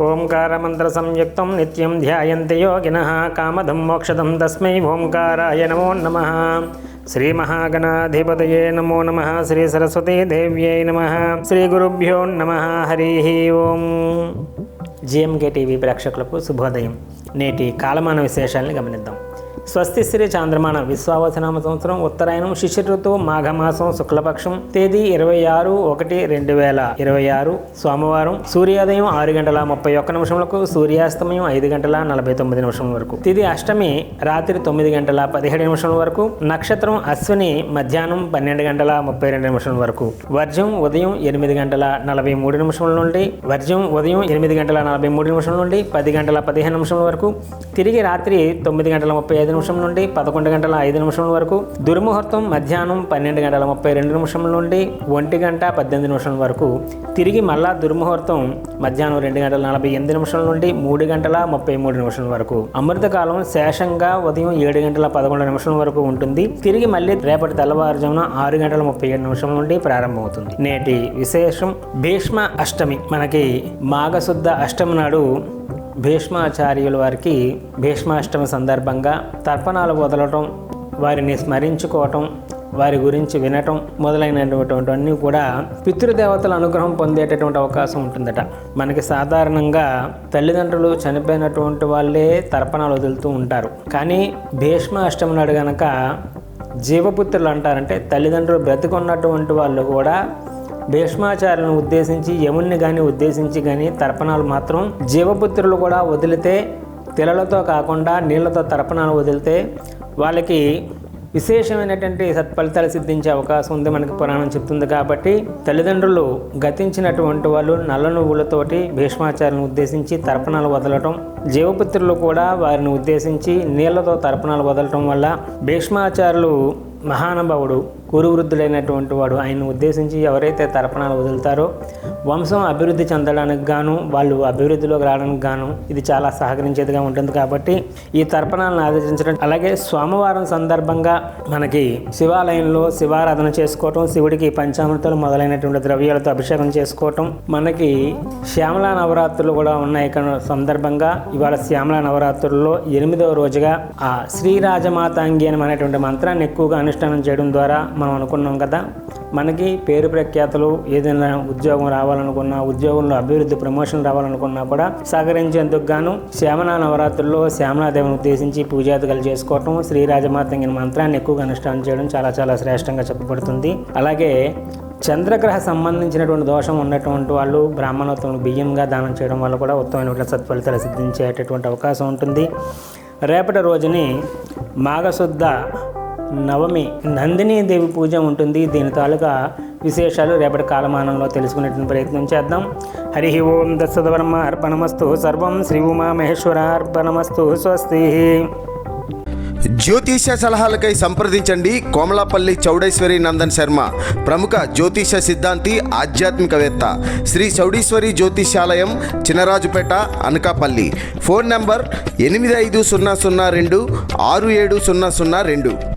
ఓంకారమంత్ర సంయుక్తం నిత్యం ధ్యాయంతి యోగినః కామదం మోక్షదం తస్మై ఓంకారాయ నమో నమః. శ్రీ మహాగణాధిపతయే నమో నమః. శ్రీ సరస్వతీ దేవ్యై నమః. శ్రీ గురుభ్యో నమః. హరి ఓం. జిఎంకే టీవీ ప్రేక్షకులకు శుభోదయం. నేటి కాలమాన విశేషాలను గమనిద్దాం. స్వస్తి శ్రీ చాంద్రమాన విశ్వావసనామ సంవత్సరం ఉత్తరాయణం శిష్య ఋతువు మాఘమాసం శుక్లపక్షం తేదీ 26/1/2026 సోమవారం. సూర్యోదయం 6:31 సూర్యాస్తమయం 5:49 వరకు. తిథి అష్టమి రాత్రి 9:17 వరకు. నక్షత్రం అశ్విని మధ్యాహ్నం 12:32 వరకు. వర్జం ఉదయం 8:43 నుండి 10:15 వరకు. తిరిగి రాత్రి 9:35 నుండి 11:05 వరకు. దుర్ముహూర్తం మధ్యాహ్నం 12:32 నుండి 1:18 వరకు. తిరిగి మళ్ళా దుర్ముహూర్తం మధ్యాహ్నం 2:48 నుండి 3:33 వరకు. అమృతకాలం శేషంగా ఉదయం 7:11 వరకు ఉంటుంది. తిరిగి మళ్ళీ రేపటి తెల్లవారుజామున 6:37 నుండి ప్రారంభమవుతుంది. నేటి విశేషం భీష్మ అష్టమి. మనకి మాఘశుద్ధ అష్టమి నాడు భీష్మాచార్యుల వారికి భీష్మాష్టమి సందర్భంగా తర్పణాలు వదలటం, వారిని స్మరించుకోవటం, వారి గురించి వినటం మొదలైనటువంటివన్నీ కూడా పితృదేవతల అనుగ్రహం పొందేటటువంటి అవకాశం ఉంటుందట. మనకి సాధారణంగా తల్లిదండ్రులు చనిపోయినటువంటి వాళ్ళే తర్పణాలు వదులుతూ ఉంటారు. కానీ భీష్మ అష్టమి నాడు గనక జీవపుత్రులు అంటారంటే తల్లిదండ్రులు బ్రతికున్నటువంటి వాళ్ళు కూడా భీష్మాచార్యులను ఉద్దేశించి యముణ్ణి కానీ ఉద్దేశించి కానీ తర్పణాలు మాత్రం జీవపుత్రులు కూడా వదిలితే, తిలలతో కాకుండా నీళ్లతో తర్పణాలు వదిలితే వాళ్ళకి విశేషమైనటువంటి సత్ఫలితాలు సిద్ధించే అవకాశం ఉంది, మనకి పురాణం చెప్తుంది. కాబట్టి తల్లిదండ్రులు గతించినటువంటి వాళ్ళు నల్ల నువ్వులతోటి భీష్మాచార్యులను ఉద్దేశించి తర్పణాలు వదలటం, జీవపుత్రులు కూడా వారిని ఉద్దేశించి నీళ్లతో తర్పణాలు వదలటం వల్ల భీష్మాచార్యులు మహానుభావుడు, కురువృద్ధుడైనటువంటి వాడు, ఆయన్ని ఉద్దేశించి ఎవరైతే తర్పణాలు వదులుతారో వంశం అభివృద్ధి చెందడానికి గాను, వాళ్ళు అభివృద్ధిలోకి రావడానికి గాను ఇది చాలా సహకరించేదిగా ఉంటుంది. కాబట్టి ఈ తర్పణాలను ఆదరించడం, అలాగే సోమవారం సందర్భంగా మనకి శివాలయంలో శివారాధన చేసుకోవటం, శివుడికి పంచామృతాలు మొదలైనటువంటి ద్రవ్యాలతో అభిషేకం చేసుకోవటం, మనకి శ్యామలా నవరాత్రులు కూడా ఉన్నాయి. ఇక్కడ సందర్భంగా ఇవాళ శ్యామలా నవరాత్రుల్లో 8వ రోజుగా ఆ శ్రీరాజమాతాంగి అనేటువంటి మంత్రాన్ని ఎక్కువగా అనుష్ఠానం చేయడం ద్వారా మనం అనుకున్నాం కదా, మనకి పేరు ప్రఖ్యాతులు, ఏదైనా ఉద్యోగం రావాలనుకున్నా, ఉద్యోగంలో అభివృద్ధి ప్రమోషన్ రావాలనుకున్నా కూడా సహకరించేందుకు గాను శ్యామలా నవరాత్రుల్లో శ్యామలాదేవిని ఉద్దేశించి పూజాదికలు చేసుకోవటం, శ్రీరాజమాతంగిన మంత్రాన్ని ఎక్కువగా అనుష్ఠానం చేయడం చాలా చాలా శ్రేష్టంగా చెప్పబడుతుంది. అలాగే చంద్రగ్రహ సంబంధించినటువంటి దోషం ఉన్నటువంటి వాళ్ళు బ్రాహ్మణోత్తములు బియ్యంగా దానం చేయడం వల్ల కూడా ఉత్తమమైనటువంటి సత్ఫలితాలు సిద్ధించేటటువంటి అవకాశం ఉంటుంది. రేపటి రోజుని మాఘశుద్ధ నవమి నందినీ దేవి పూజ ఉంటుంది. దీని తాలూకా విశేషాలు రేపటి కాలమానంలో తెలుసుకునేటువంటి ప్రయత్నం చేద్దాం. హరి ఓం దత్సదవర్మ అర్పణమస్తు. సర్వం శ్రీ ఉమామహేశ్వర అర్పణమస్తు. స్వస్తి. జ్యోతిష సలహాలకై సంప్రదించండి కోమలాపల్లి చౌడేశ్వరి నందన్ శర్మ, ప్రముఖ జ్యోతిష సిద్ధాంతి, ఆధ్యాత్మికవేత్త. శ్రీ చౌడేశ్వరి జ్యోతిషాలయం, చినరాజుపేట, అనకాపల్లి. Phone number 8500267002.